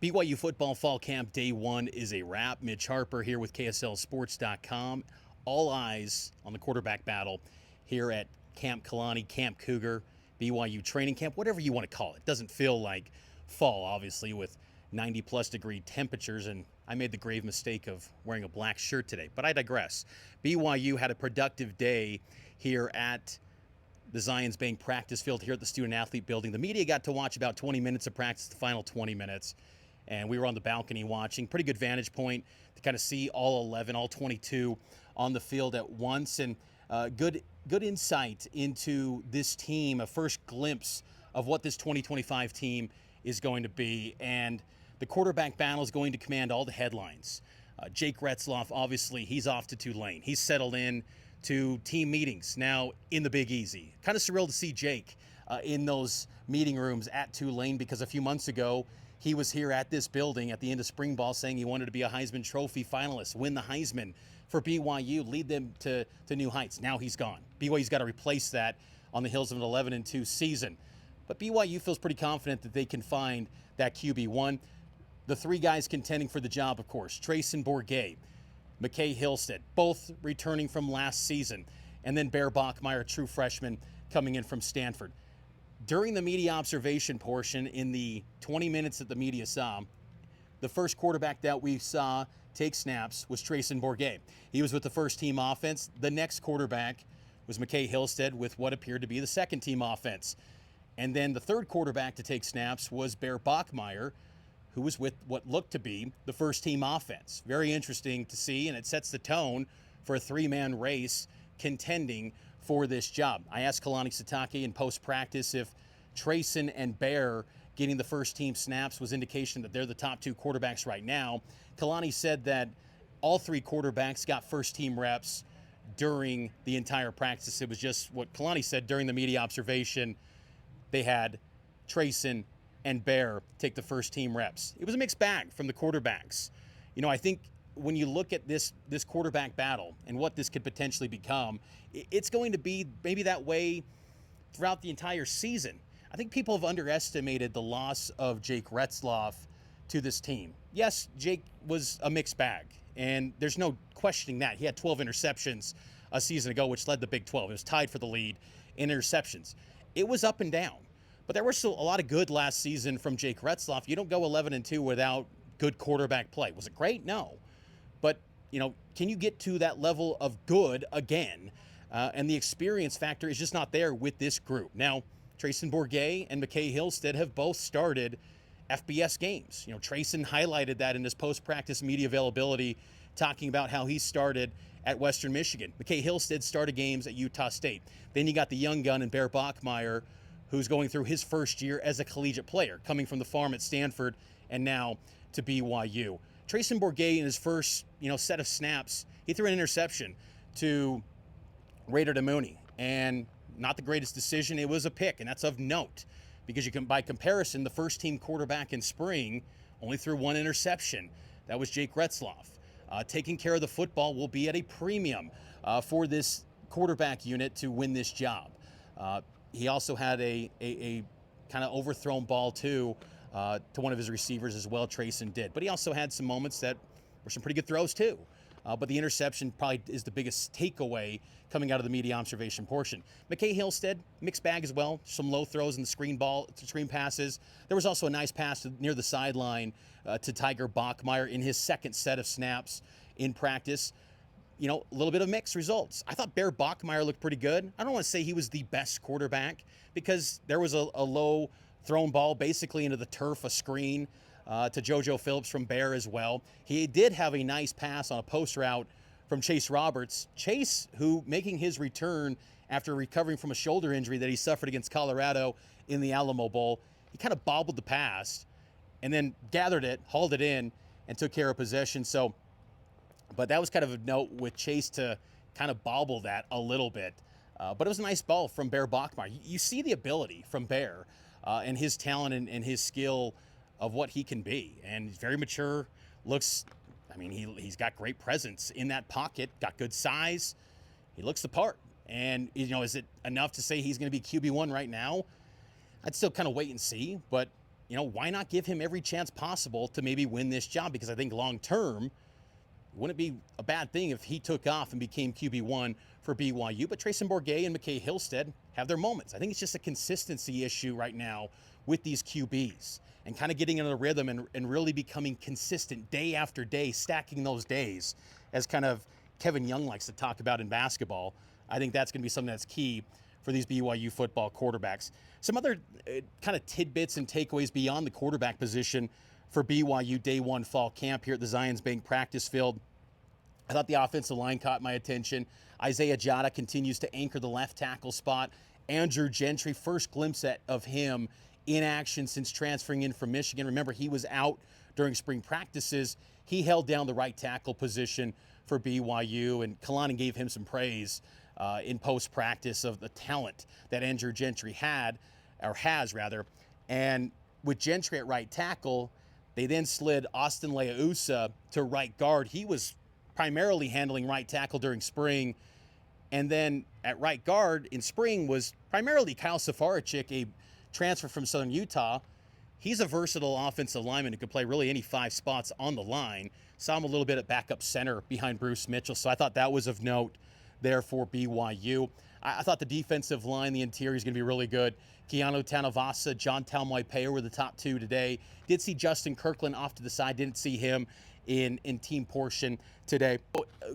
BYU football fall camp day one is a wrap. Mitch Harper here with KSLSports.com. All eyes on the quarterback battle here at Camp Kalani, Camp Cougar, BYU training camp, whatever you want to call it. It doesn't feel like fall, obviously, with 90-plus degree temperatures, and I made the grave mistake of wearing a black shirt today. But I digress. BYU had a productive day here at the Zions Bank practice field here at the student-athlete building. The media got to watch about 20 minutes of practice, the final 20 minutes. And we were on the balcony watching. Pretty good vantage point to kind of see all 11, all 22 on the field at once. And good insight into this team, a first glimpse of what this 2025 team is going to be. And the quarterback battle is going to command all the headlines. Jake Retzloff, obviously, he's off to Tulane. He's settled in to team meetings now in the Big Easy. Kind of surreal to see Jake in those meeting rooms at Tulane, because a few months ago, he was here at this building at the end of spring ball saying he wanted to be a Heisman Trophy finalist, win the Heisman for BYU, lead them to new heights. Now he's gone. BYU's got to replace that on the heels of an 11-2 season. But BYU feels pretty confident that they can find that QB1. The three guys contending for the job, of course, Trayson Bourguet, McKay Hillstead, both returning from last season, and then Bear Bachmeier, true freshman, coming in from Stanford. During the media observation portion, in the 20 minutes that the media saw, the first quarterback that we saw take snaps was Trayson Bourguet. He was with the first team offense. The next quarterback was McKay Hillstead with what appeared to be the second team offense. And then the third quarterback to take snaps was Bear Bachmeier, who was with what looked to be the first team offense. Very interesting to see, and it sets the tone for a three-man race contending for this job. I asked Kalani Sitake in post-practice if Trayson and Bear getting the first team snaps was indication that they're the top two quarterbacks right now. Kalani said that all three quarterbacks got first team reps during the entire practice. It was just what Kalani said during the media observation. They had Trayson and Bear take the first team reps. It was a mixed bag from the quarterbacks. You know, I think when you look at this quarterback battle and what this could potentially become, it's going to be maybe that way throughout the entire season. I think people have underestimated the loss of Jake Retzloff to this team. Yes, Jake was a mixed bag, and there's no questioning that. He had 12 interceptions a season ago, which led the Big 12. It was tied for the lead in interceptions. It was up and down, but there was still a lot of good last season from Jake Retzloff. You don't go 11-2 without good quarterback play. Was it great? No. But, you know, can you get to that level of good again? And the experience factor is just not there with this group. Now, Trayson Bourguet and McKay Hillstead have both started FBS games. You know, Trayson highlighted that in his post-practice media availability, talking about how he started at Western Michigan. McKay Hillstead started games at Utah State. Then you got the young gun in Bear Bachmeier, who's going through his first year as a collegiate player, coming from the farm at Stanford and now to BYU. Trayson Bourguet in his first, set of snaps, he threw an interception to Raider DeMooney, and not the greatest decision. It was a pick, and that's of note, because you can, by comparison, the first team quarterback in spring only threw one interception. That was Jake Retzloff. Taking care of the football will be at a premium for this quarterback unit to win this job. He also had a kind of overthrown ball to one of his receivers as well. Trayson did, but he also had some moments that were some pretty good throws too. But the interception probably is the biggest takeaway coming out of the media observation portion. McKay Hillstead, mixed bag as well. Some low throws in the screen passes. There was also a nice pass near the sideline to Tiger Bachmeier in his second set of snaps in practice. A little bit of mixed results. I thought Bear Bachmeier looked pretty good. I don't want to say he was the best quarterback, because there was a low thrown ball basically into the turf, a screen to JoJo Phillips from Bear as well. He did have a nice pass on a post route from Chase Roberts. Chase, who making his return after recovering from a shoulder injury that he suffered against Colorado in the Alamo Bowl, he kind of bobbled the pass and then gathered it, hauled it in, and took care of possession. But that was kind of a note with Chase to kind of bobble that a little bit. But it was a nice ball from Bear Bachmeier. You see the ability from Bear and his talent and his skill of what he can be. And he's very mature, he's got great presence in that pocket, got good size. He looks the part. And, is it enough to say he's going to be QB1 right now? I'd still kind of wait and see, but why not give him every chance possible to maybe win this job? Because I think long term, wouldn't it be a bad thing if he took off and became QB1 for BYU? But Trayson Bourguet and McKay Hillstead have their moments. I think it's just a consistency issue right now with these QBs and kind of getting into the rhythm and really becoming consistent day after day, stacking those days, as kind of Kevin Young likes to talk about in basketball. I think that's going to be something that's key for these BYU football quarterbacks. Some other kind of tidbits and takeaways beyond the quarterback position for BYU day one fall camp here at the Zions Bank practice field. I thought the offensive line caught my attention. Isaiah Jada continues to anchor the left tackle spot. Andrew Gentry, first glimpse of him in action since transferring in from Michigan. Remember, he was out during spring practices. He held down the right tackle position for BYU, and Kalani gave him some praise in post-practice of the talent that Andrew Gentry has. And with Gentry at right tackle, they then slid Austin Leausa to right guard. He was primarily handling right tackle during spring. And then at right guard in spring was primarily Kyle Safaricik, a transfer from Southern Utah. He's a versatile offensive lineman who could play really any 5 spots on the line. Saw him a little bit at backup center behind Bruce Mitchell, so I thought that was of note there for BYU. I thought the defensive line, the interior, is going to be really good. Keanu Tanavasa, John Talmoipea were the top 2 today. Did see Justin Kirkland off to the side. Didn't see him in team portion today.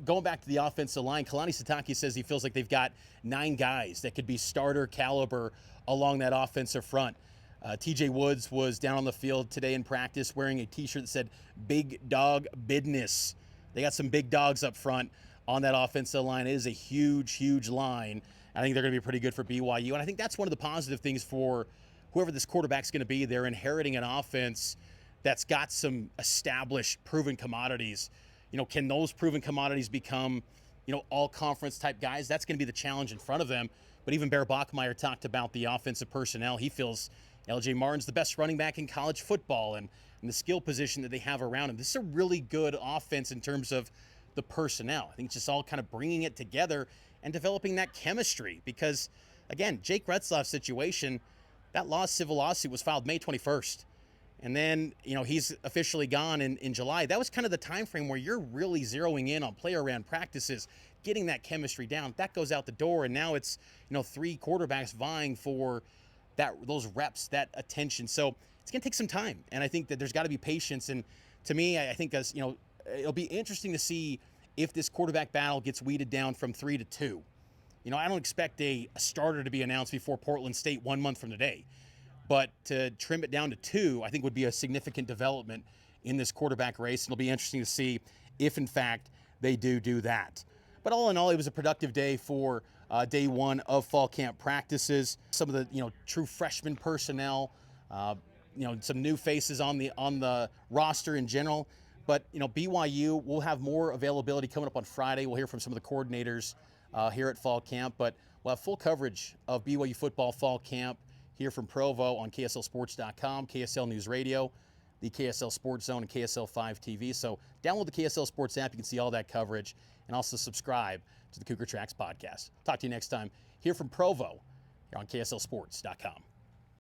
Going back to the offensive line, Kalani Sitake says he feels like they've got 9 guys that could be starter caliber along that offensive front. TJ Woods was down on the field today in practice wearing a t-shirt that said "Big Dog Business." They got some big dogs up front on that offensive line. It is a huge, huge line. I think they're going to be pretty good for BYU. And I think that's one of the positive things for whoever this quarterback's going to be. They're inheriting an offense that's got some established, proven commodities. Can those proven commodities become, all-conference type guys? That's going to be the challenge in front of them. But even Bear Bachmeier talked about the offensive personnel. He feels LJ Martin's the best running back in college football and the skill position that they have around him. This is a really good offense in terms of the personnel. I think it's just all kind of bringing it together and developing that chemistry because, again, Jake Retzlaff's situation, that civil lawsuit was filed May 21st. And then, he's officially gone in July. That was kind of the time frame where you're really zeroing in on player-ran practices, getting that chemistry down. That goes out the door, and now it's, 3 quarterbacks vying for those reps, that attention. So it's going to take some time, and I think that there's got to be patience. And to me, I think it'll be interesting to see if this quarterback battle gets weeded down from 3 to 2. I don't expect a starter to be announced before Portland State 1 month from today. But to trim it down to 2, I think would be a significant development in this quarterback race. It'll be interesting to see if, in fact, they do that. But all in all, it was a productive day for day 1 of fall camp practices. Some of the true freshman personnel, some new faces on the roster in general. But BYU will have more availability coming up on Friday. We'll hear from some of the coordinators here at fall camp. But we'll have full coverage of BYU football fall camp here from Provo on KSLSports.com, KSL News Radio, the KSL Sports Zone, and KSL 5 TV. So download the KSL Sports app. You can see all that coverage. And also subscribe to the Cougar Tracks podcast. Talk to you next time here from Provo here on KSLSports.com.